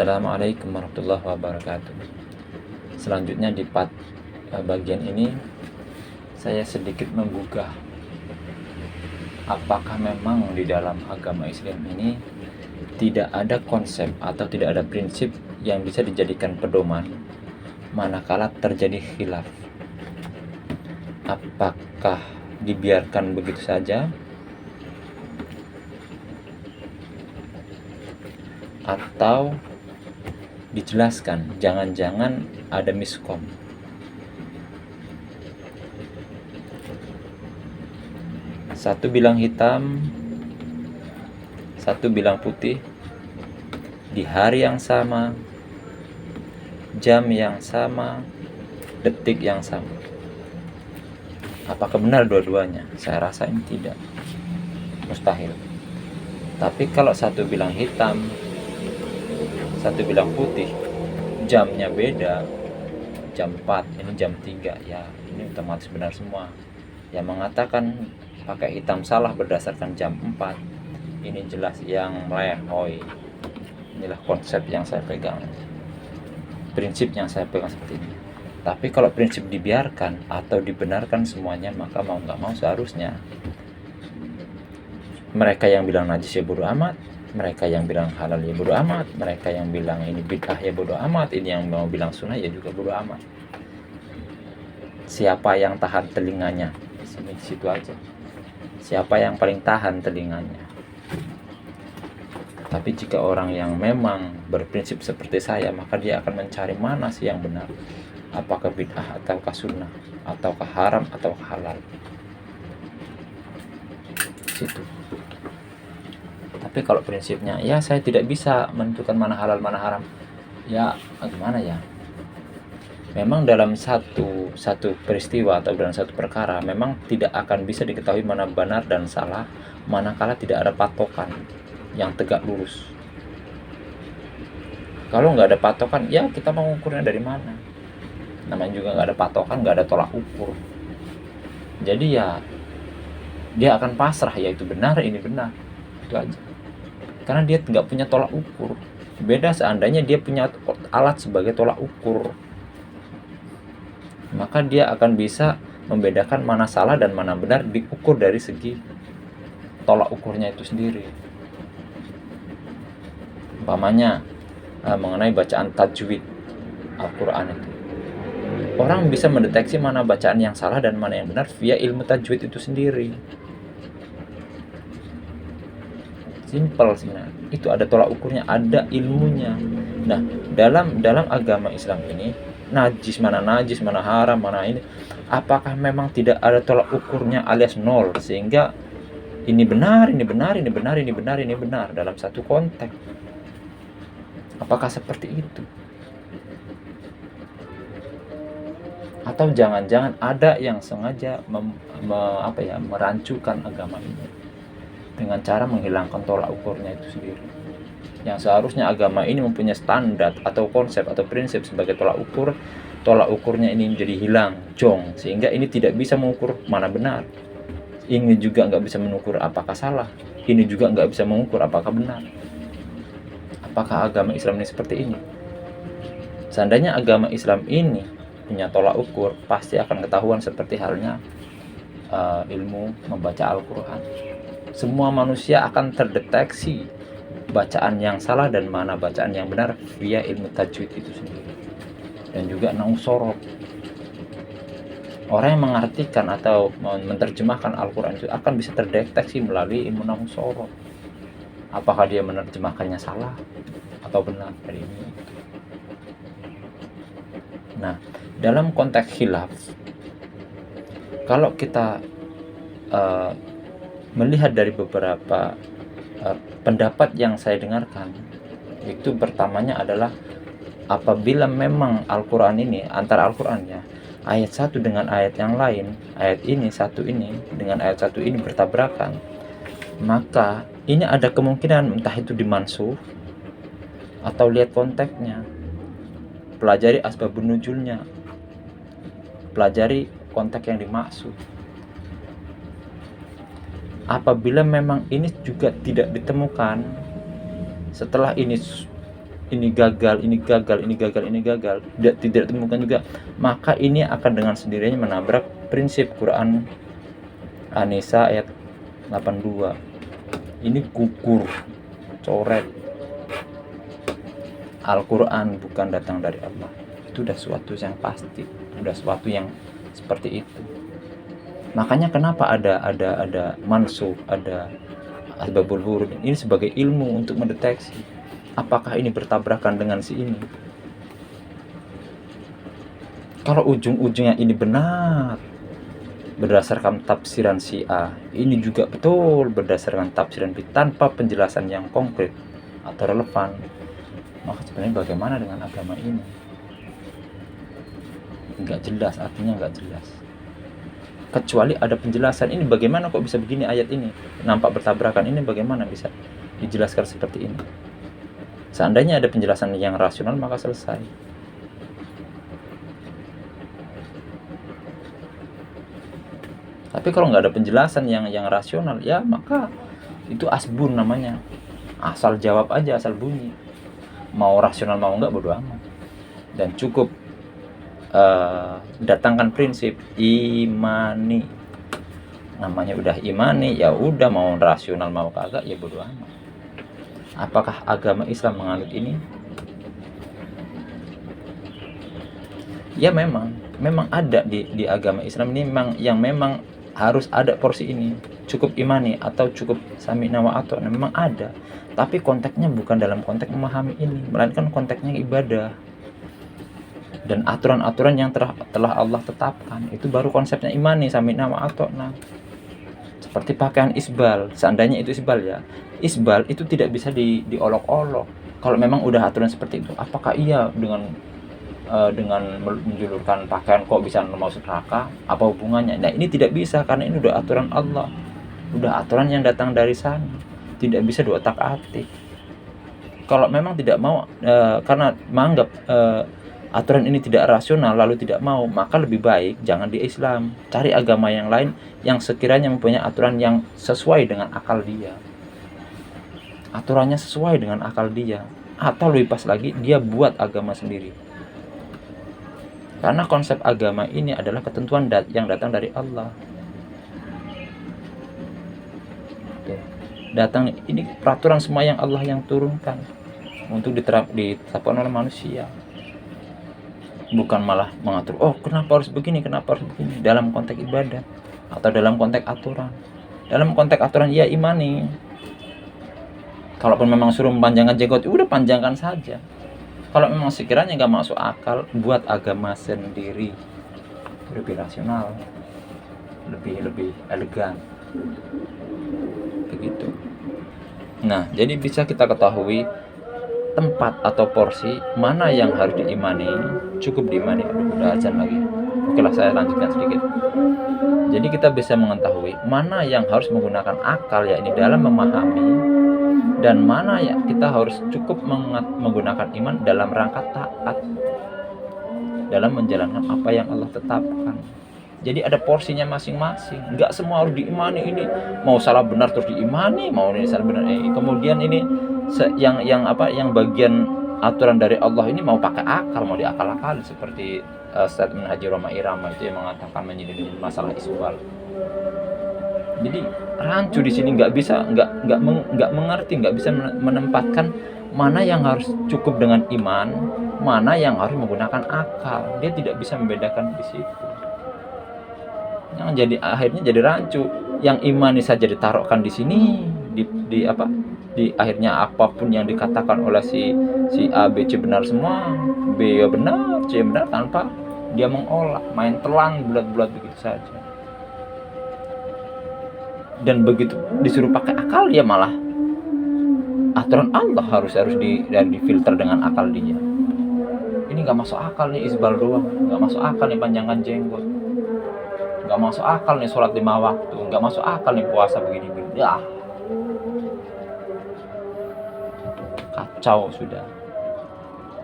Assalamualaikum warahmatullahi wabarakatuh. Selanjutnya di bagian ini saya sedikit menggugah apakah memang di dalam agama Islam ini tidak ada konsep atau tidak ada prinsip yang bisa dijadikan pedoman manakala terjadi khilaf. Apakah dibiarkan begitu saja atau dijelaskan, jangan-jangan ada miskom. Satu bilang hitam, satu bilang putih, di hari yang sama, jam yang sama, detik yang sama. Apakah benar dua-duanya? Saya rasa ini tidak, mustahil. Tapi kalau satu bilang hitam, satu bilang putih, jamnya beda, jam 4, ini jam 3, ya ini otomatis benar semua. Yang mengatakan pakai hitam salah berdasarkan jam 4, ini jelas yang melehoi. Inilah konsep yang saya pegang, prinsip yang saya pegang seperti ini. Tapi kalau prinsip dibiarkan atau dibenarkan semuanya, maka mau nggak mau seharusnya mereka yang bilang najis ya bodo amat, mereka yang bilang halal ya bodo amat, mereka yang bilang ini bid'ah ya bodo amat, ini yang mau bilang sunnah ya juga bodo amat. Siapa yang tahan telinganya? Di situ aja. Siapa yang paling tahan telinganya? Tapi jika orang yang memang berprinsip seperti saya, maka dia akan mencari mana sih yang benar. Apakah bid'ah ataukah sunnah, ataukah haram ataukah halal. Situ. Tapi kalau prinsipnya, ya saya tidak bisa menentukan mana halal mana haram, ya gimana ya. Memang dalam satu peristiwa atau dalam satu perkara memang tidak akan bisa diketahui mana benar dan salah manakala tidak ada patokan yang tegak lurus. Kalau nggak ada patokan, ya kita mau ukurnya dari mana? Namanya juga nggak ada patokan, nggak ada tolak ukur. Jadi ya dia akan pasrah, yaitu benar, ini benar, itu aja. Karena dia nggak punya tolak ukur. Beda seandainya dia punya alat sebagai tolak ukur, maka dia akan bisa membedakan mana salah dan mana benar diukur dari segi tolak ukurnya itu sendiri. Umpamanya mengenai bacaan tajwid Al-Quran itu, orang bisa mendeteksi mana bacaan yang salah dan mana yang benar via ilmu tajwid itu sendiri. Simpel sebenarnya. Itu ada tolak ukurnya, ada ilmunya. Nah, dalam agama Islam ini, najis mana haram, mana ini, apakah memang tidak ada tolak ukurnya alias nol, sehingga ini benar dalam satu konteks? Apakah seperti itu? Atau jangan-jangan ada yang sengaja merancukan agama ini dengan cara menghilangkan tolak ukurnya itu sendiri. Yang seharusnya agama ini mempunyai standar atau konsep atau prinsip sebagai tolak ukurnya ini menjadi hilang, jong, sehingga ini tidak bisa mengukur mana benar. Ini juga nggak bisa mengukur apakah salah. Ini juga nggak bisa mengukur apakah benar. Apakah agama Islam ini seperti ini? Seandainya agama Islam ini punya tolak ukur, pasti akan ketahuan seperti halnya ilmu membaca Al-Quran. Semua manusia akan terdeteksi bacaan yang salah dan mana bacaan yang benar via ilmu tajwid itu sendiri. Dan juga nausorob. Orang yang mengartikan atau menerjemahkan Al-Quran itu akan bisa terdeteksi melalui ilmu nausorob. Apakah dia menerjemahkannya salah atau benar dari ini. Nah, dalam konteks khilaf, kalau kita melihat dari beberapa pendapat yang saya dengarkan, itu pertamanya adalah apabila memang Al-Quran ini, antara Al-Quran ya, ayat satu dengan ayat yang lain, ayat ini satu ini dengan ayat satu ini bertabrakan, maka ini ada kemungkinan entah itu dimansuh atau lihat konteksnya, pelajari asbabun nuzulnya, pelajari konteks yang dimaksud. Apabila memang ini juga tidak ditemukan, setelah ini ini gagal, ini gagal, ini gagal, ini gagal, tidak ditemukan juga, maka ini akan dengan sendirinya menabrak prinsip Quran An-Nisa ayat 82. Ini gugur, coret. Al-Quran bukan datang dari Allah. Itu udah suatu yang pasti, udah suatu yang seperti itu. Makanya kenapa ada mansukh, ada asbabul wurud ini sebagai ilmu untuk mendeteksi apakah ini bertabrakan dengan si ini. Kalau ujung-ujungnya ini benar berdasarkan tafsiran si A, ini juga betul berdasarkan tafsiran B tanpa penjelasan yang konkret atau relevan, maka sebenarnya bagaimana dengan agama ini? Nggak jelas, artinya nggak jelas. Kecuali ada penjelasan, ini bagaimana kok bisa begini ayat ini, nampak bertabrakan, ini bagaimana bisa dijelaskan seperti ini. Seandainya ada penjelasan yang rasional maka selesai. Tapi kalau nggak ada penjelasan yang rasional, ya maka itu asbun namanya, asal jawab aja, asal bunyi, mau rasional mau nggak bodo amat. Dan cukup datangkan prinsip imani, namanya udah imani, ya udah mau rasional mau kagak ya bodo amat. Apakah agama Islam menganut ini? Ya memang ada di agama Islam ini memang harus ada porsi ini, cukup imani atau cukup sami'na wa ata'na, memang ada. Tapi konteksnya bukan dalam konteks memahami ini, melainkan konteksnya ibadah. Dan aturan-aturan yang telah Allah tetapkan, itu baru konsepnya imani, sami'na wa ata'na. Seperti pakaian isbal, seandainya itu isbal ya, isbal itu tidak bisa diolok-olok. Kalau memang udah aturan seperti itu, apakah iya dengan menjulurkan pakaian kok bisa masuk neraka? Apa hubungannya? Nah ini tidak bisa, karena ini udah aturan Allah, udah aturan yang datang dari sana, tidak bisa diotak-atik. Kalau memang tidak mau karena menganggap aturan ini tidak rasional lalu tidak mau, maka lebih baik jangan di Islam, cari agama yang lain yang sekiranya mempunyai aturan yang sesuai dengan akal dia, aturannya sesuai dengan akal dia, atau lebih pas lagi dia buat agama sendiri. Karena konsep agama ini adalah ketentuan yang datang dari Allah. Datang ini peraturan semua yang Allah yang turunkan untuk ditetapkan oleh manusia. Bukan malah mengatur, oh kenapa harus begini, dalam konteks ibadah atau dalam konteks aturan. Dalam konteks aturan ya imani. Kalaupun memang suruh memanjangkan jenggot, udah panjangkan saja. Kalau memang sekiranya nggak masuk akal, buat agama sendiri, lebih rasional, lebih elegan, begitu. Nah, jadi bisa kita ketahui tempat atau porsi mana yang harus diimani, cukup diimani. Udah azan lagi. Oke lah, saya lanjutkan sedikit. Jadi kita bisa mengetahui mana yang harus menggunakan akal, yakni dalam memahami, dan mana ya kita harus cukup menggunakan iman dalam rangka taat, dalam menjalankan apa yang Allah tetapkan. Jadi ada porsinya masing-masing. Enggak semua harus diimani, ini mau salah benar terus diimani, mau ini salah benar. Kemudian ini yang bagian aturan dari Allah ini mau pakai akal, mau diakal-akal, seperti statement Haji Roma Irama itu yang mengatakan menyelidiki masalah isbal. Jadi rancu di sini nggak mengerti, nggak bisa menempatkan mana yang harus cukup dengan iman, mana yang harus menggunakan akal. Dia tidak bisa membedakan di situ. Yang akhirnya jadi rancu. Yang imani saja ditaruhkan di sini, di akhirnya apapun yang dikatakan oleh si A, B, C benar semua, B ya benar, C benar, tanpa dia mengolah, main telan bulat-bulat begitu saja. Dan begitu disuruh pakai akal, ya malah aturan Allah harus difilter dengan akal dia. Ini nggak masuk akal nih isbal doang, nggak masuk akal nih panjangkan jenggot, nggak masuk akal nih sholat 5 waktu, nggak masuk akal nih puasa begini. Ya kacau sudah.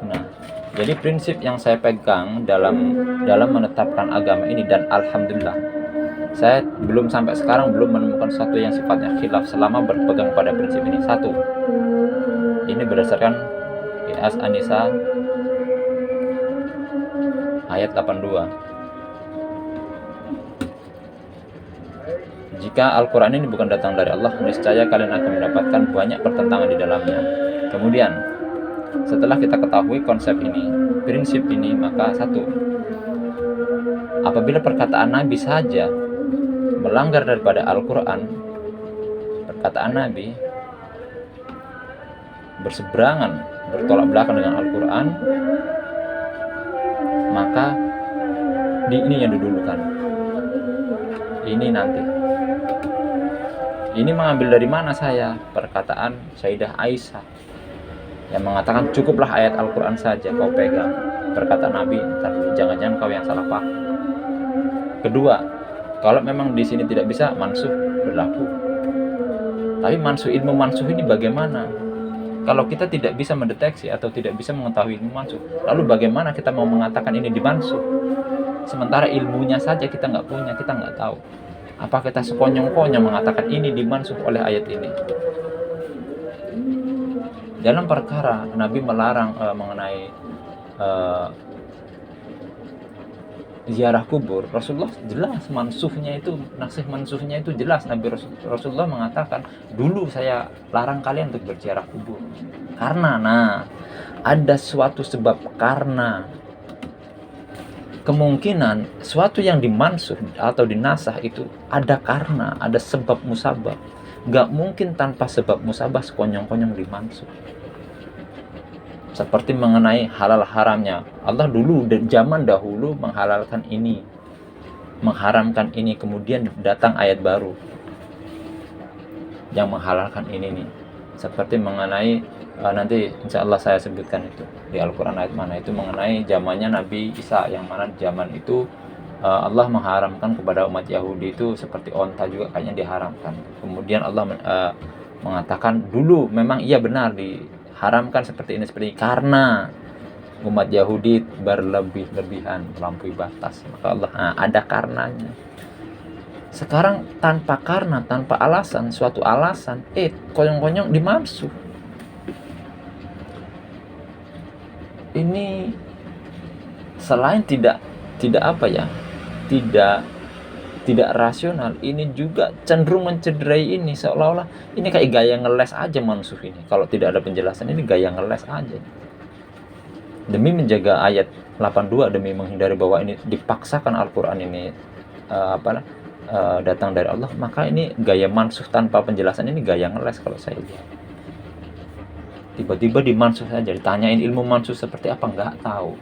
Nah, jadi prinsip yang saya pegang dalam menetapkan agama ini, dan alhamdulillah saya sampai sekarang belum menemukan satu yang sifatnya khilaf selama berpegang pada prinsip ini. Satu, ini berdasarkan An-Nisa ayat 82. Jika Al-Quran ini bukan datang dari Allah, niscaya kalian akan mendapatkan banyak pertentangan di dalamnya. Kemudian, setelah kita ketahui konsep ini, prinsip ini, maka satu, apabila perkataan Nabi saja melanggar daripada Al-Quran, perkataan Nabi berseberangan, bertolak belakang dengan Al-Quran, maka ini yang didulukan. Ini nanti. Ini mengambil dari mana saya? Perkataan Sayyidah Aisyah yang mengatakan cukuplah ayat Al-Quran saja kau pegang. Perkataan Nabi, jangan-jangan kau yang salah paham. Kedua, kalau memang di sini tidak bisa, mansuh berlaku. Tapi ilmu mansuh ini bagaimana? Kalau kita tidak bisa mendeteksi atau tidak bisa mengetahui ilmu mansuh, lalu bagaimana kita mau mengatakan ini dimansuh? Sementara ilmunya saja kita nggak punya, kita nggak tahu. Apa kita sekonyong-konyong mengatakan ini dimansuh oleh ayat ini? Dalam perkara Nabi melarang mengenai ziarah kubur, Rasulullah jelas mansuhnya itu, nasih mansuhnya itu jelas. Rasulullah mengatakan, dulu saya larang kalian untuk berziarah kubur. Karena, ada suatu sebab, karena kemungkinan suatu yang dimansuh atau dinasah itu ada karena, ada sebab musabab. Gak mungkin tanpa sebab musabah sekonyong-konyong dimansuh. Seperti mengenai halal haramnya, Allah dulu zaman dahulu menghalalkan ini, mengharamkan ini, kemudian datang ayat baru yang menghalalkan ini nih. Seperti mengenai nanti insya Allah saya sebutkan itu di Al-Quran ayat mana itu, mengenai zamannya Nabi Isa, yang mana zaman itu Allah mengharamkan kepada umat Yahudi itu seperti onta juga kayaknya diharamkan. Kemudian Allah mengatakan dulu memang iya benar diharamkan seperti ini karena umat Yahudi berlebihan melampaui batas, maka Allah ada karenanya. Sekarang tanpa karena, tanpa alasan, suatu alasan konyong-konyong dimansuh. Ini selain tidak rasional, ini juga cenderung mencederai ini, seolah-olah ini kayak gaya ngeles aja mansuh ini. Kalau tidak ada penjelasan, ini gaya ngeles aja. Demi menjaga ayat 82, demi menghindari bahwa ini dipaksakan Al-Quran ini datang dari Allah, maka ini gaya mansuh tanpa penjelasan, ini gaya ngeles kalau saya lihat. Tiba-tiba dimansuh saja, ditanyain ilmu mansuh seperti apa, nggak tahu.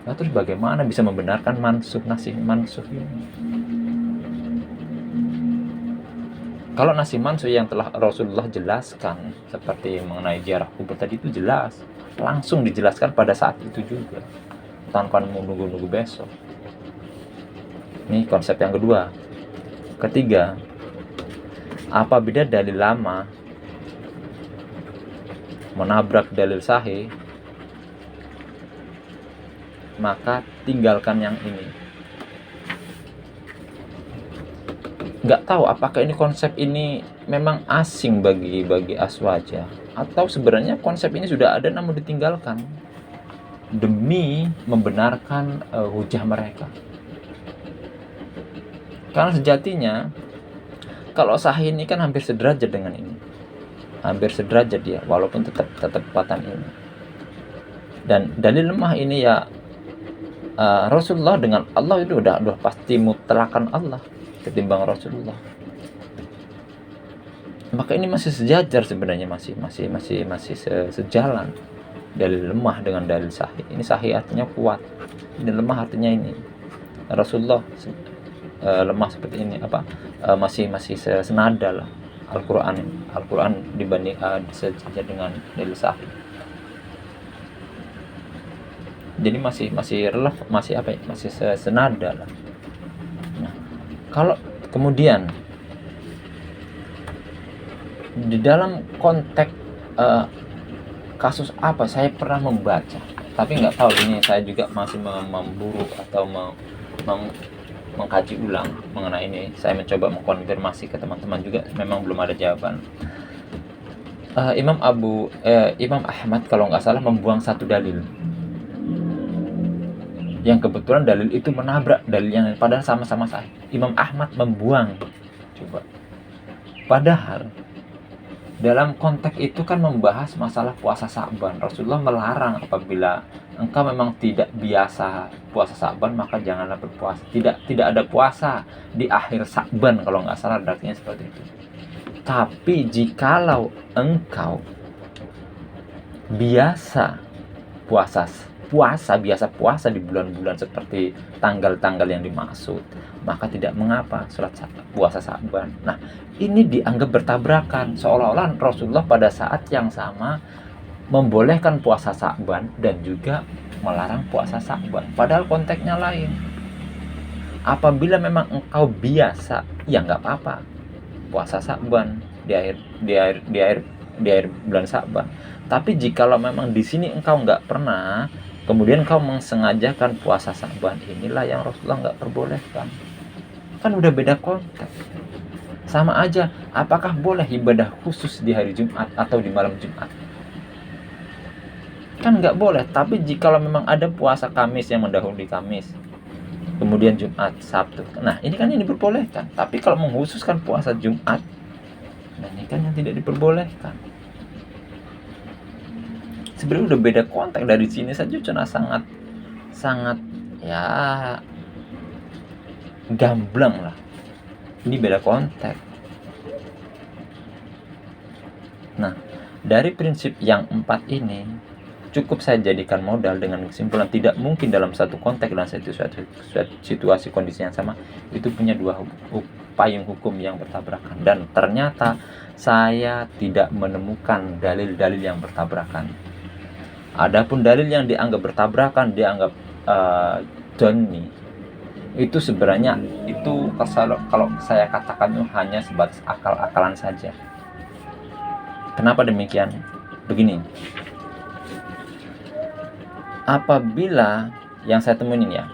Nah, terus bagaimana bisa membenarkan nasih mansuh ini? Kalau nasih mansuh yang telah Rasulullah jelaskan, seperti mengenai ziarah kubur tadi, itu jelas, langsung dijelaskan pada saat itu juga, tanpa menunggu-nunggu besok. Ini konsep yang kedua. Ketiga, apabila dalil lama menabrak dalil sahih, maka tinggalkan yang ini. Nggak tahu apakah ini konsep ini memang asing bagi Aswaja, atau sebenarnya konsep ini sudah ada namun ditinggalkan demi membenarkan hujah mereka. Karena sejatinya kalau sahih ini kan hampir sederajat dengan ini, hampir sederajat dia, walaupun tetap patan ini. Dan dalil lemah ini ya Rasulullah dengan Allah itu udah pasti mutlakan Allah ketimbang Rasulullah. Maka ini masih sejajar sebenarnya, masih sejalan. Dalil lemah dengan dalil sahih. Ini sahih artinya kuat, ini lemah artinya ini Rasulullah lemah seperti ini, masih senada lah Al-Quran dibanding sejajar dengan dalil sahih. Jadi masih relevan, masih senada lah. Nah, kalau kemudian di dalam konteks kasus apa saya pernah membaca, tapi nggak tahu, ini saya juga masih memburu atau mengkaji ulang mengenai ini. Saya mencoba mengkonfirmasi ke teman-teman juga, memang belum ada jawaban. Imam Ahmad kalau nggak salah membuang satu dalil, yang kebetulan dalil itu menabrak dalil yang lain, padahal sama-sama sahih. Imam Ahmad membuang, coba. Padahal dalam konteks itu kan membahas masalah puasa Sa'ban. Rasulullah melarang apabila engkau memang tidak biasa puasa Sa'ban, maka janganlah berpuasa. Tidak ada puasa di akhir Sa'ban kalau nggak salah, artinya seperti itu. Tapi jikalau engkau biasa puasa di bulan-bulan seperti tanggal-tanggal yang dimaksud, maka tidak mengapa sholat puasa Sa'ban. Nah, ini dianggap bertabrakan, seolah-olah Rasulullah pada saat yang sama membolehkan puasa Sa'ban dan juga melarang puasa Sa'ban, padahal konteksnya lain. Apabila memang engkau biasa, ya nggak apa-apa puasa Sa'ban di akhir bulan Sa'ban. Tapi jikalau memang di sini engkau nggak pernah, kemudian engkau mensengajakan puasa Sa'ban, inilah yang Rasulullah nggak perbolehkan. Kan udah beda konteks. Sama aja, apakah boleh ibadah khusus di hari Jumat atau di malam Jumat? Kan nggak boleh. Tapi jikalau memang ada puasa Kamis yang mendahului Kamis, kemudian Jumat, Sabtu, nah ini kan yang diperbolehkan. Tapi kalau mengkhususkan puasa Jumat, nah ini kan yang tidak diperbolehkan. Sebenarnya udah beda konteks, dari sini saja cuma sangat ya gamblang lah. Ini beda konteks. Nah, dari prinsip yang 4 ini cukup saya jadikan modal dengan kesimpulan tidak mungkin dalam satu konteks dan situasi kondisi yang sama itu punya dua payung hukum yang bertabrakan, dan ternyata saya tidak menemukan dalil-dalil yang bertabrakan. Adapun dalil yang dianggap bertabrakan, dianggap doni, itu sebenarnya itu kalau saya katakan itu hanya sebatas akal-akalan saja. Kenapa demikian? Begini, apabila yang saya temuin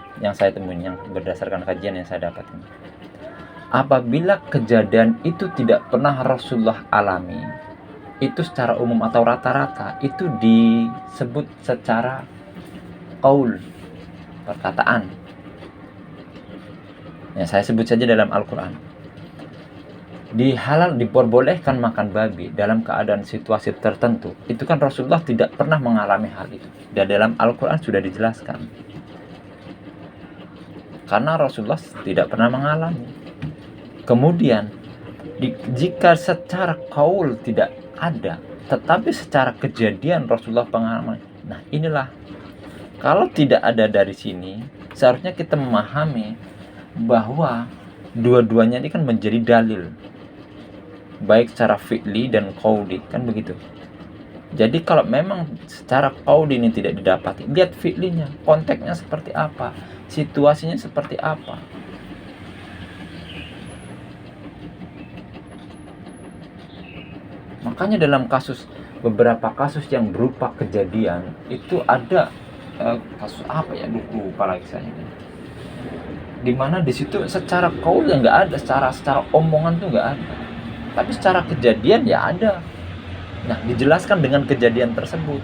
yang berdasarkan kajian yang saya dapatkan, apabila kejadian itu tidak pernah Rasulullah alami, itu secara umum atau rata-rata itu disebut secara qaul, perkataan. Ya, saya sebut saja dalam Al-Quran. Diperbolehkan makan babi dalam keadaan situasi tertentu. Itu kan Rasulullah tidak pernah mengalami hal itu. Dan dalam Al-Quran sudah dijelaskan. Karena Rasulullah tidak pernah mengalami. Kemudian, jika secara qaul tidak ada, tetapi secara kejadian Rasulullah pengalaman. Nah, inilah, kalau tidak ada dari sini, seharusnya kita memahami bahwa dua-duanya ini kan menjadi dalil, baik secara fi'li dan qauli, kan begitu. Jadi kalau memang secara qauli ini tidak didapati, lihat fi'linya, konteksnya seperti apa, situasinya seperti apa. Makanya dalam beberapa kasus yang berupa kejadian itu ada kasus apa ya, lupa lagi saya, dimana di situ secara qaul ya nggak ada, secara omongan tuh nggak ada, tapi secara kejadian ya ada. Nah, dijelaskan dengan kejadian tersebut.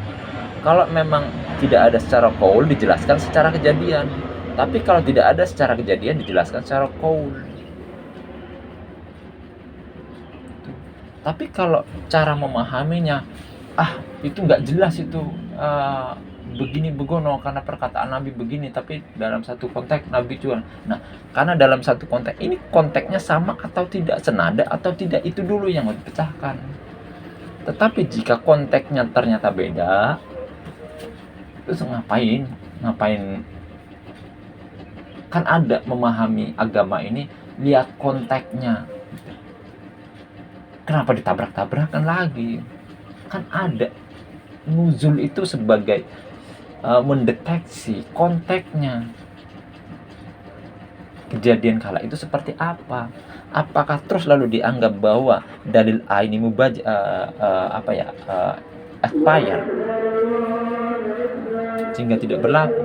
Kalau memang tidak ada secara qaul, dijelaskan secara kejadian. Tapi kalau tidak ada secara kejadian, dijelaskan secara qaul. Tapi kalau cara memahaminya, itu nggak jelas itu, begini begono karena perkataan Nabi begini, tapi dalam satu konteks Nabi jual. Nah, karena dalam satu konteks ini konteksnya sama atau tidak, senada atau tidak, itu dulu yang harus dipecahkan. Tetapi jika konteksnya ternyata beda, terus ngapain? Kan ada memahami agama ini, lihat konteksnya. Kenapa ditabrak-tabrakan lagi? Kan ada nuzul itu sebagai mendeteksi konteksnya. Kejadian kala itu seperti apa? Apakah terus lalu dianggap bahwa dalil A ini expire sehingga tidak berlaku?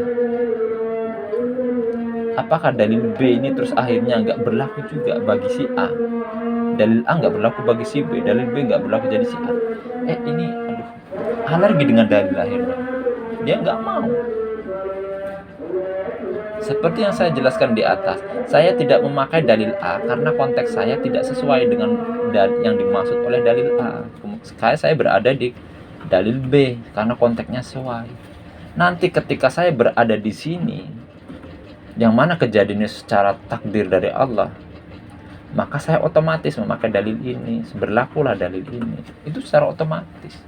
Apakah dalil B ini terus akhirnya nggak berlaku juga bagi si A? Dalil A nggak berlaku bagi si B, dalil B nggak berlaku jadi si A. ini aduh, alergi dengan dalil akhirnya. Dia nggak mau. Seperti yang saya jelaskan di atas, saya tidak memakai dalil A karena konteks saya tidak sesuai dengan yang dimaksud oleh dalil A. Saya berada di dalil B karena konteksnya sesuai. Nanti ketika saya berada di sini, yang mana kejadiannya secara takdir dari Allah, maka saya otomatis memakai dalil ini, berlakulah dalil ini. Itu secara otomatis.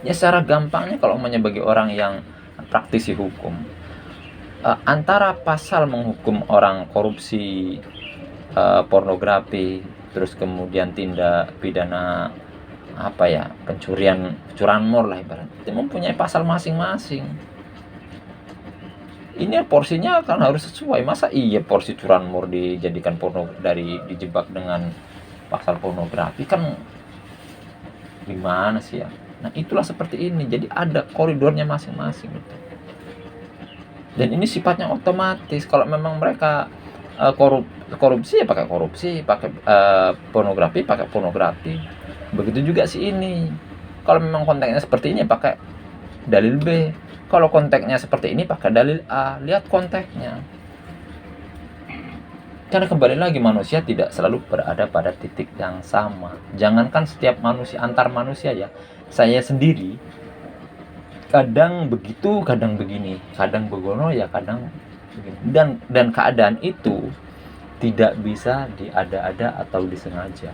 Ya secara gampangnya kalau bagi orang yang praktisi hukum, antara pasal menghukum orang korupsi, pornografi, terus kemudian tindak pidana curanmor lah ibaratnya, itu mempunyai pasal masing-masing. Ini porsinya kan harus sesuai. Masa iya porsi curanmor dijadikan dijebak dengan pasal pornografi, kan gimana sih ya? Nah itulah seperti ini, jadi ada koridornya masing-masing gitu. Dan ini sifatnya otomatis. Kalau memang mereka korupsi ya pakai korupsi, pakai pornografi pakai pornografi. Begitu juga si ini. Kalau memang konteksnya seperti ini pakai dalil B. Kalau konteksnya seperti ini pakai dalil A. Lihat konteksnya. Karena kembali lagi, manusia tidak selalu berada pada titik yang sama. Jangankan setiap manusia, antar manusia ya. Saya sendiri kadang begitu, kadang begini, kadang begono ya, kadang begini. Dan keadaan itu tidak bisa diada-ada atau disengaja.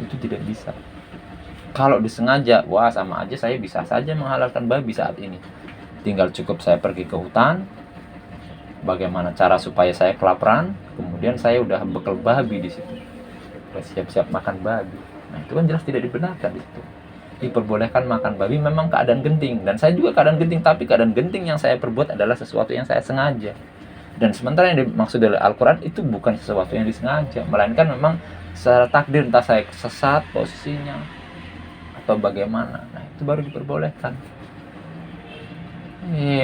Itu tidak bisa. Kalau disengaja, wah sama aja saya bisa saja menghalalkan babi saat ini. Tinggal cukup saya pergi ke hutan, bagaimana cara supaya saya kelaparan, kemudian saya udah bekal babi di situ, udah siap-siap makan babi. Nah itu kan jelas tidak dibenarkan di situ. Diperbolehkan makan babi memang keadaan genting, dan saya juga keadaan genting, tapi keadaan genting yang saya perbuat adalah sesuatu yang saya sengaja. Dan sementara yang dimaksud oleh Al-Quran itu bukan sesuatu yang disengaja, melainkan memang secara takdir, entah saya sesat posisinya atau bagaimana. Nah itu baru diperbolehkan.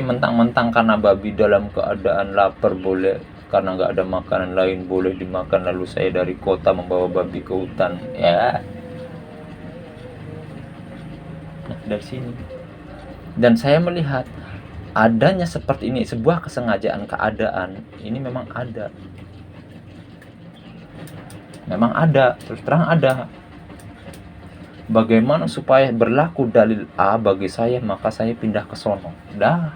Mentang-mentang karena babi dalam keadaan lapar boleh, karena nggak ada makanan lain boleh dimakan, lalu saya dari kota membawa babi ke hutan ya. Nah dari sini, dan saya melihat adanya seperti ini, sebuah kesengajaan keadaan ini memang ada, terus terang ada. Bagaimana supaya berlaku dalil A bagi saya, maka saya pindah ke sono. Dah.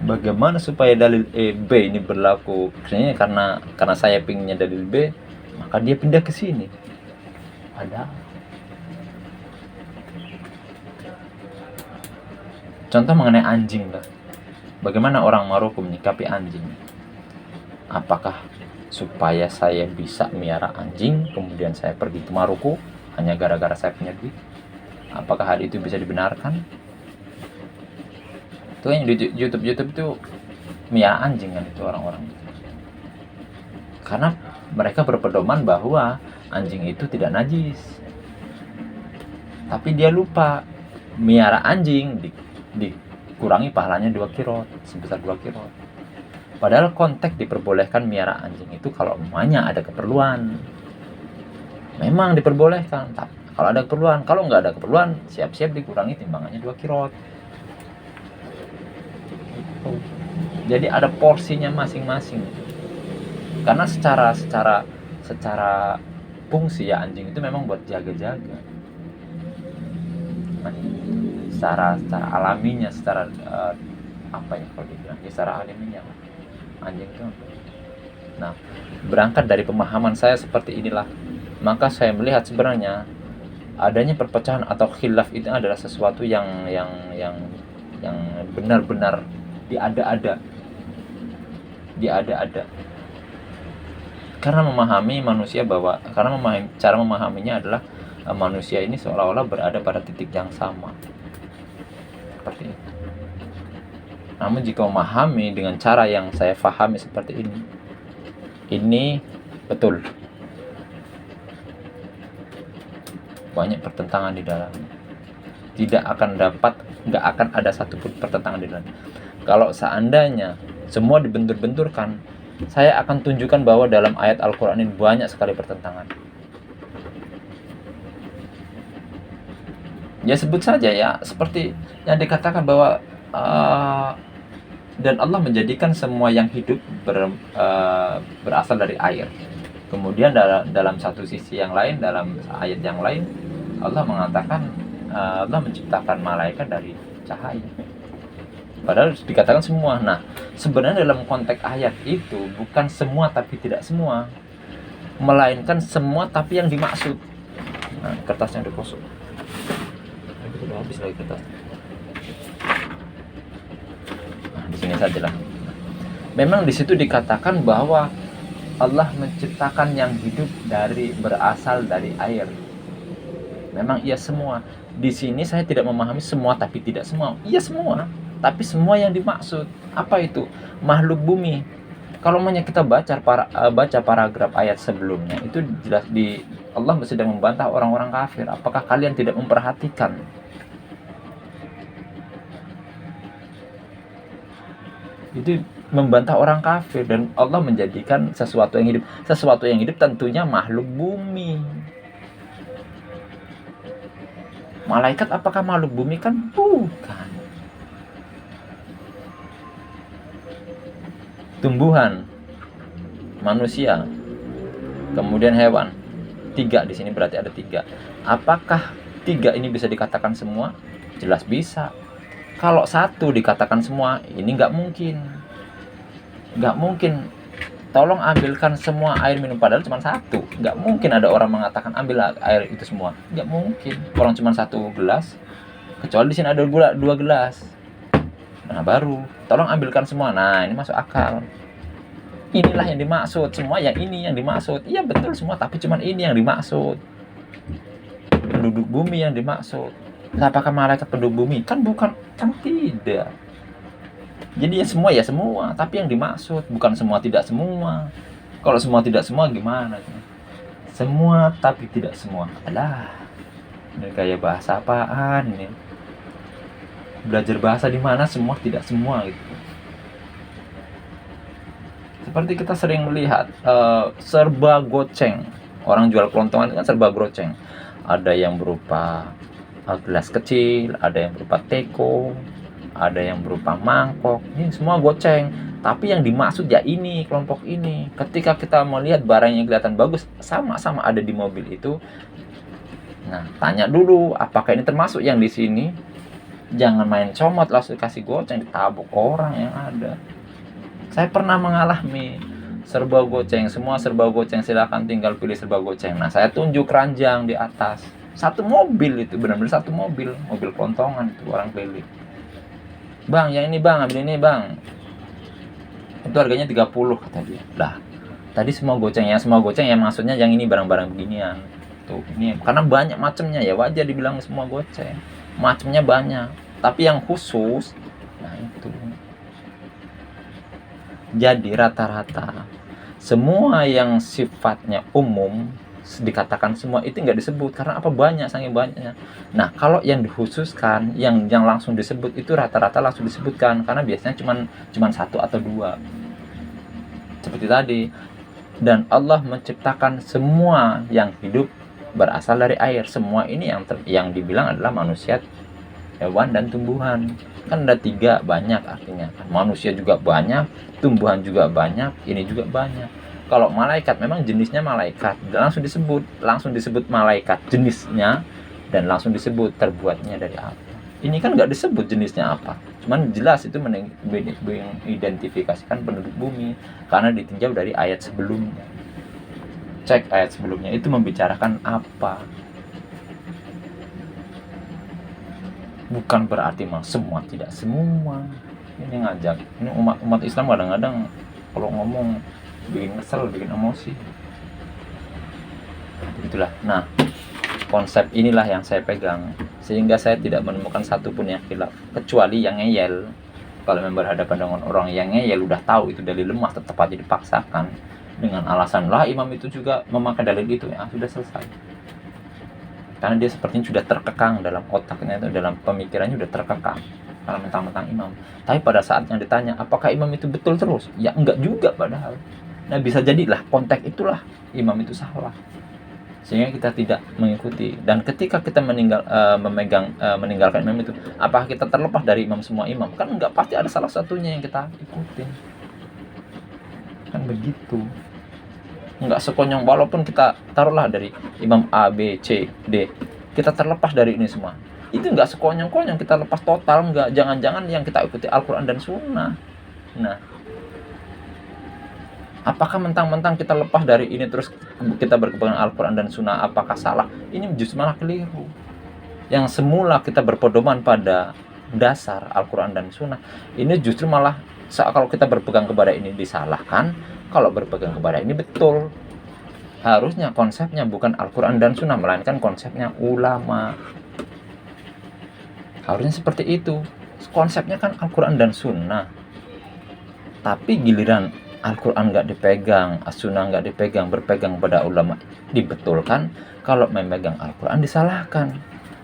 Bagaimana supaya dalil B ini berlaku? Sebenarnya karena saya pinginnya dalil B, maka dia pindah ke sini. Ada. Contoh mengenai anjing lah. Bagaimana orang Maroko menyikapi anjing? Apakah supaya saya bisa miara anjing, kemudian saya pergi ke Maroko hanya gara-gara saya punya duit? Apakah hal itu bisa dibenarkan? Itu yang di YouTube itu miara anjing kan itu orang-orang. Karena mereka berpedoman bahwa anjing itu tidak najis. Tapi dia lupa miara anjing dikurangi pahalanya 2 kirot, sebesar 2 kirot. Padahal konteks diperbolehkan miara anjing itu kalau emaknya ada keperluan. Memang diperbolehkan, tapi kalau ada keperluan. Kalau nggak ada keperluan, siap-siap dikurangi timbangannya 2 kirot. Jadi ada porsinya masing-masing. Karena secara fungsi ya anjing itu memang buat jaga-jaga. Nah, secara alaminya, secara kalau dibilang secara alaminya anjing itu. Nah, berangkat dari pemahaman saya seperti inilah, maka saya melihat sebenarnya adanya perpecahan atau khilaf itu adalah sesuatu yang benar-benar diada-ada. Karena memahami manusia cara memahaminya adalah manusia ini seolah-olah berada pada titik yang sama. Seperti itu. Namun jika memahami dengan cara yang saya fahami seperti ini betul. Banyak pertentangan di dalamnya. Nggak akan ada satupun pertentangan di dalamnya. Kalau seandainya semua dibentur-benturkan, Saya akan tunjukkan bahwa dalam ayat Al-Quran ini banyak sekali pertentangan. Ya sebut saja ya, seperti yang dikatakan bahwa dan Allah menjadikan semua yang hidup berasal dari air. Kemudian dalam satu sisi yang lain, dalam ayat yang lain, Allah mengatakan Allah menciptakan malaikat dari cahaya. Padahal dikatakan semua. Nah, sebenarnya dalam konteks ayat itu bukan semua tapi tidak semua, melainkan semua tapi yang dimaksud. Nah, kertasnya udah kosong. Udah habis lagi kertas. Nah, di sini sajalah. Memang di situ dikatakan bahwa Allah menciptakan yang hidup berasal dari air. Memang iya semua. Di sini saya tidak memahami semua tapi tidak semua. Iya semua, tapi semua yang dimaksud. Apa itu? Makhluk bumi. Kalau kita baca paragraf ayat sebelumnya, itu jelas Allah sedang membantah orang-orang kafir. Apakah kalian tidak memperhatikan? Itu membantah orang kafir, dan Allah menjadikan sesuatu yang hidup. Sesuatu yang hidup tentunya makhluk bumi. Malaikat apakah makhluk bumi? Kan bukan. Tumbuhan, manusia, kemudian hewan. 3 di sini berarti ada 3. Apakah 3 ini bisa dikatakan semua? Jelas bisa. Kalau 1 dikatakan semua, ini nggak mungkin. Nggak mungkin. Tolong ambilkan semua air minum, padahal cuma 1. Nggak mungkin ada orang mengatakan ambil air itu semua. Nggak mungkin. Orang cuma 1 gelas, kecuali di sini ada 2 gelas. Nah baru, tolong ambilkan semua. Nah ini masuk akal. Inilah yang dimaksud. Semua yang ini yang dimaksud. Iya betul semua, tapi cuma ini yang dimaksud. Penduduk bumi yang dimaksud. Apakah malaikat penduduk bumi? Kan bukan, kan tidak. Jadi ya semua, tapi yang dimaksud bukan semua tidak semua. Kalau semua tidak semua gimana? Semua tapi tidak semua. Alah, ini kayak bahasa apaan ini? Belajar bahasa di mana semua tidak semua gitu. Seperti kita sering melihat serba goceng. Orang jual kelontongan kan serba goceng. Ada yang berupa gelas kecil, ada yang berupa teko, ada yang berupa mangkok. Ini semua goceng. Tapi yang dimaksud ya ini, kelompok ini. Ketika kita melihat barang yang kelihatan bagus, sama-sama ada di mobil itu. Nah, tanya dulu apakah ini termasuk yang di sini. Jangan main comot langsung kasih goceng, ditabuk orang yang ada. Saya pernah mengalami serba goceng, semua serba goceng, silakan tinggal pilih serba goceng. Nah, saya tunjuk keranjang di atas. Satu mobil itu, benar-benar satu mobil kelontongan itu orang keliling. Bang, yang ini bang, ambil ini bang. Itu harganya 30 kata dia. Lah, tadi semua goceng ya maksudnya yang ini barang-barang beginian. Tuh, ini karena banyak macamnya ya wajar dibilang semua goceng. Macamnya banyak, tapi yang khusus, nah itu. Jadi rata-rata semua yang sifatnya umum dikatakan semua itu nggak disebut karena apa, banyak, saking banyaknya. Nah kalau yang dikhususkan, yang langsung disebut itu rata-rata langsung disebutkan karena biasanya cuman 1 atau 2 seperti tadi. Dan Allah menciptakan semua yang hidup berasal dari air. Semua ini yang dibilang adalah manusia, hewan, dan tumbuhan. Kan ada 3, banyak artinya. Manusia juga banyak, tumbuhan juga banyak, ini juga banyak. Kalau malaikat memang jenisnya malaikat, dan langsung disebut malaikat jenisnya, dan langsung disebut terbuatnya dari apa. Ini kan nggak disebut jenisnya apa, cuman jelas itu mengidentifikasikan penduduk bumi karena ditinjau dari ayat sebelumnya. Cek ayat sebelumnya itu membicarakan apa. Bukan berarti semua tidak semua. Ini ngajak, ini umat Islam kadang-kadang kalau ngomong bikin kesel, bikin emosi. Begitulah. Nah, konsep inilah yang saya pegang sehingga saya tidak menemukan satupun yang khilaf kecuali yang ngeyel. Kalau berhadapan dengan orang yang ngeyel udah tahu itu dalil lemah tetap aja dipaksakan dengan alasan lah imam itu juga memakai dalil itu, ya sudah selesai. Karena dia sepertinya sudah terkekang dalam otaknya, itu dalam pemikirannya sudah terkekang. kalau mentang-mentang imam. Tapi pada saat yang ditanya apakah imam itu betul terus, ya enggak juga padahal. Nah bisa jadilah konteks itulah imam itu salah, sehingga kita tidak mengikuti. Dan ketika kita meninggalkan imam itu, apakah kita terlepas dari imam semua imam? Kan enggak, pasti ada salah satunya yang kita ikutin. Kan begitu. Enggak sekonyong, walaupun kita taruhlah dari imam A, B, C, D, kita terlepas dari ini semua. Itu enggak sekonyong-konyong kita lepas total, enggak. Jangan-jangan yang kita ikuti Al-Quran dan Sunnah. Nah, apakah mentang-mentang kita lepas dari ini terus kita berpegang Al-Quran dan Sunnah, apakah salah? Ini justru malah keliru. Yang semula kita berpedoman pada dasar Al-Quran dan Sunnah, ini justru malah kalau kita berpegang kepada ini disalahkan, kalau berpegang kepada ini betul. Harusnya konsepnya bukan Al-Quran dan Sunnah, melainkan konsepnya ulama. Harusnya seperti itu. Konsepnya kan Al-Quran dan Sunnah. Tapi giliran Al-Quran nggak dipegang, As-Sunnah nggak dipegang, berpegang pada ulama dibetulkan. Kalau memegang Al-Quran disalahkan.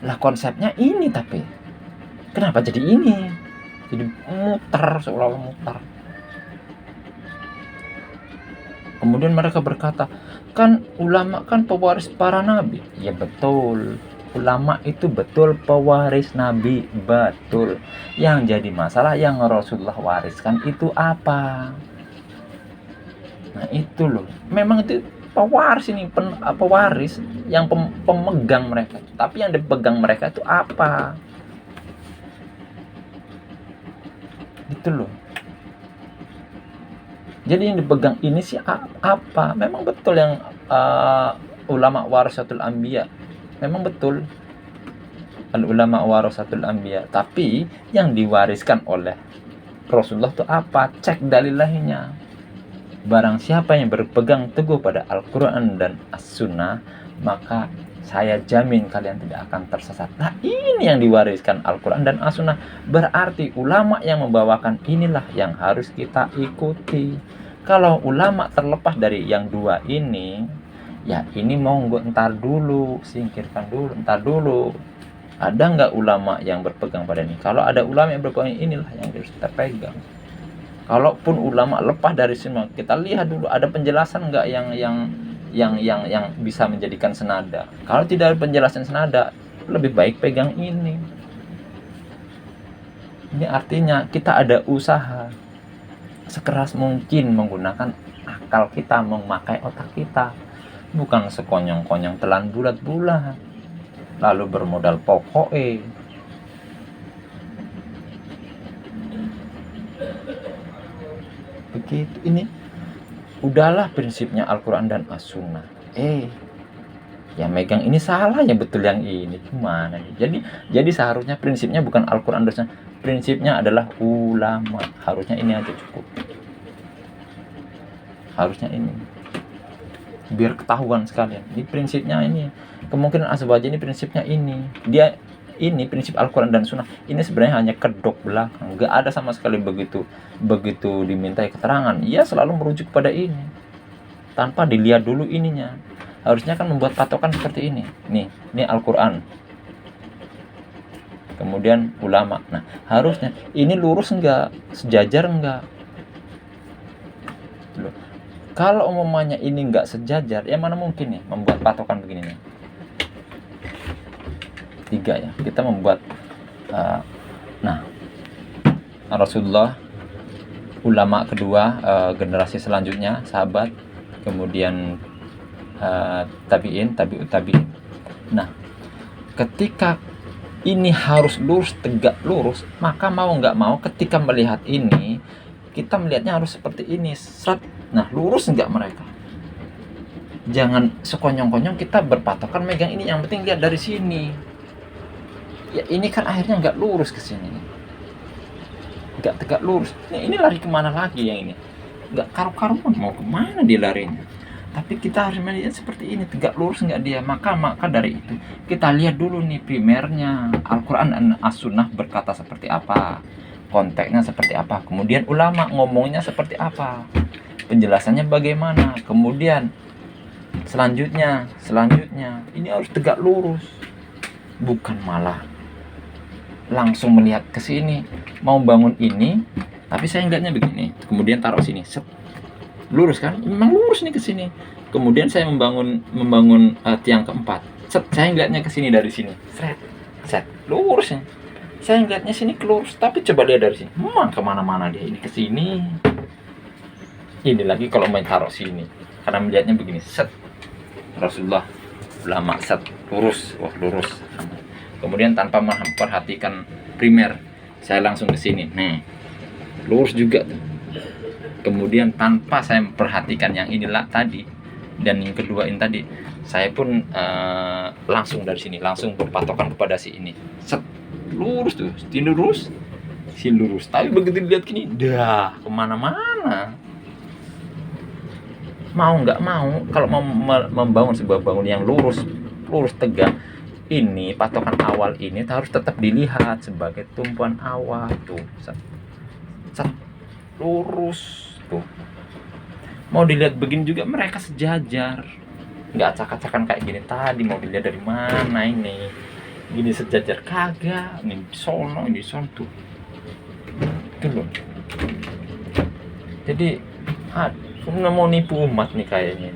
Lah konsepnya ini, tapi kenapa jadi ini? Jadi muter, seolah-olah muter. Kemudian mereka berkata, kan ulama kan pewaris para nabi. Ya betul, ulama itu betul pewaris nabi, betul. Yang jadi masalah yang Rasulullah wariskan itu apa? Nah itu loh, memang itu pewaris ini, pewaris yang pemegang mereka. Tapi yang dipegang mereka itu apa? Itu loh. Jadi yang dipegang ini sih apa? Memang betul yang ulama warasatul anbiya. Memang betul. Al-ulama warasatul anbiya. Tapi yang diwariskan oleh Rasulullah itu apa? Cek dalilahnya. Barang siapa yang berpegang teguh pada Al-Quran dan As-Sunnah, maka saya jamin kalian tidak akan tersesat. Nah ini yang diwariskan Al-Quran dan As-Sunnah. Berarti ulama yang membawakan inilah yang harus kita ikuti. Kalau ulama terlepas dari yang dua ini, ya ini monggo entar dulu, singkirkan dulu, entar dulu. Ada nggak ulama yang berpegang pada ini? Kalau ada ulama yang berpegang, inilah yang harus kita pegang. Kalaupun ulama lepas dari semua, kita lihat dulu ada penjelasan nggak yang bisa menjadikan senada. Kalau tidak ada penjelasan senada, lebih baik pegang ini. Ini artinya kita ada usaha sekeras mungkin menggunakan akal kita, memakai otak kita, bukan sekonyong-konyong telan bulat-bulat lalu bermodal pokoknya. Begitu. Ini udahlah prinsipnya Al-Quran dan As-Sunnah. Yang megang ini salah, ya betul yang ini gimana nih? Jadi seharusnya prinsipnya bukan Al-Quran dan Sunnah, prinsipnya adalah ulama. Harusnya ini aja cukup. Harusnya ini, biar ketahuan sekalian. Ini prinsipnya ini. Kemungkinan Asbaji ini prinsipnya ini. Dia ini prinsip Al-Quran dan Sunnah ini sebenarnya hanya kedok belakang, nggak ada sama sekali begitu dimintai keterangan, ia selalu merujuk pada ini tanpa dilihat dulu ininya. Harusnya kan membuat patokan seperti ini. Ini Al-Quran, kemudian ulama. Nah harusnya ini lurus enggak, sejajar enggak. Loh, kalau umumnya ini enggak sejajar, ya mana mungkin nih membuat patokan begini nih. 3 ya, kita membuat Rasulullah, ulama kedua, generasi selanjutnya, sahabat, kemudian tabi'in, tabi'ut tabi'in. Nah ketika ini harus lurus, tegak lurus, maka mau nggak mau ketika melihat ini, kita melihatnya harus seperti ini, nah lurus nggak mereka. Jangan sekonyong-konyong kita berpatokan megang ini, yang penting lihat dari sini. Ya ini kan akhirnya nggak lurus ke sini, nggak tegak lurus. Ini lari kemana lagi yang ini? Nggak karu-karuan mau kemana dia larinya. Tapi kita harus melihat seperti ini, tegak lurus nggak dia. Maka dari itu kita lihat dulu nih primernya Al-Quran dan As-Sunnah berkata seperti apa, konteksnya seperti apa, kemudian ulama ngomongnya seperti apa, penjelasannya bagaimana, kemudian selanjutnya ini harus tegak lurus, bukan malah langsung melihat ke sini, mau bangun ini, tapi saya ngeliatnya begini, kemudian taruh sini, set, lurus kan, memang lurus nih ke sini. Kemudian saya membangun tiang keempat, set, saya ngeliatnya ke sini dari sini, set, set, lurus nih. Saya ngeliatnya sini lurus, tapi coba lihat dari sini, kemana-mana dia, ini ke sini, ini lagi kalau main taruh sini, karena melihatnya begini, set, Rasulullah ulama, set, lurus, wah lurus. Kemudian tanpa memperhatikan primer, saya langsung ke sini, nih, lurus juga tuh. Kemudian tanpa saya memperhatikan yang inilah tadi dan yang kedua ini tadi, saya pun langsung dari sini, langsung berpatokan kepada si ini, set, lurus tuh, si lurus. Tapi begitu dilihat gini, dah kemana-mana. Mau nggak mau, kalau mau membangun sebuah bangunan yang lurus tegak, ini patokan awal ini harus tetap dilihat sebagai tumpuan awal tuh, set, lurus tuh. Mau dilihat begini juga mereka sejajar, nggak acak-acakan kayak gini tadi. Mau dilihat dari mana ini, gini sejajar kagak, ini sono, ini sono tuh, itu loh. Jadi mau nipu umat nih kayaknya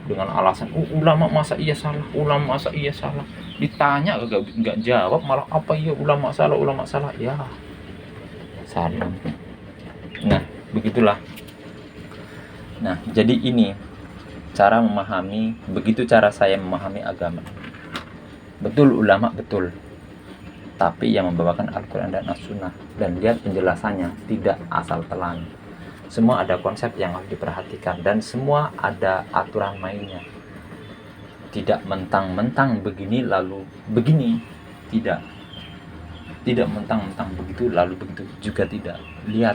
dengan alasan ulama masa iya salah, ditanya nggak jawab, malah apa iya ulama salah ya, salah. Nah begitulah. Nah jadi ini cara memahami, begitu cara saya memahami agama. Betul ulama betul, tapi yang membawakan Al-Quran dan As-Sunnah, dan lihat penjelasannya, tidak asal telan. Semua ada konsep yang harus diperhatikan dan semua ada aturan mainnya. Tidak mentang-mentang begini lalu begini, tidak mentang-mentang begitu lalu begitu juga tidak. Lihat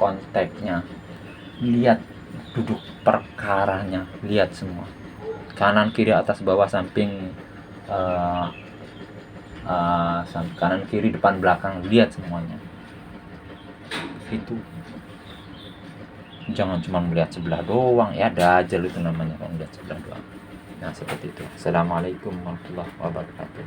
konteksnya, lihat duduk perkaranya, lihat semua, kanan kiri atas bawah samping kanan kiri depan belakang, lihat semuanya. Itu jangan cuma melihat sebelah doang, ya dajal itu namanya kalau melihat sebelah doang. Nah seperti itu. Assalamualaikum warahmatullahi wabarakatuh.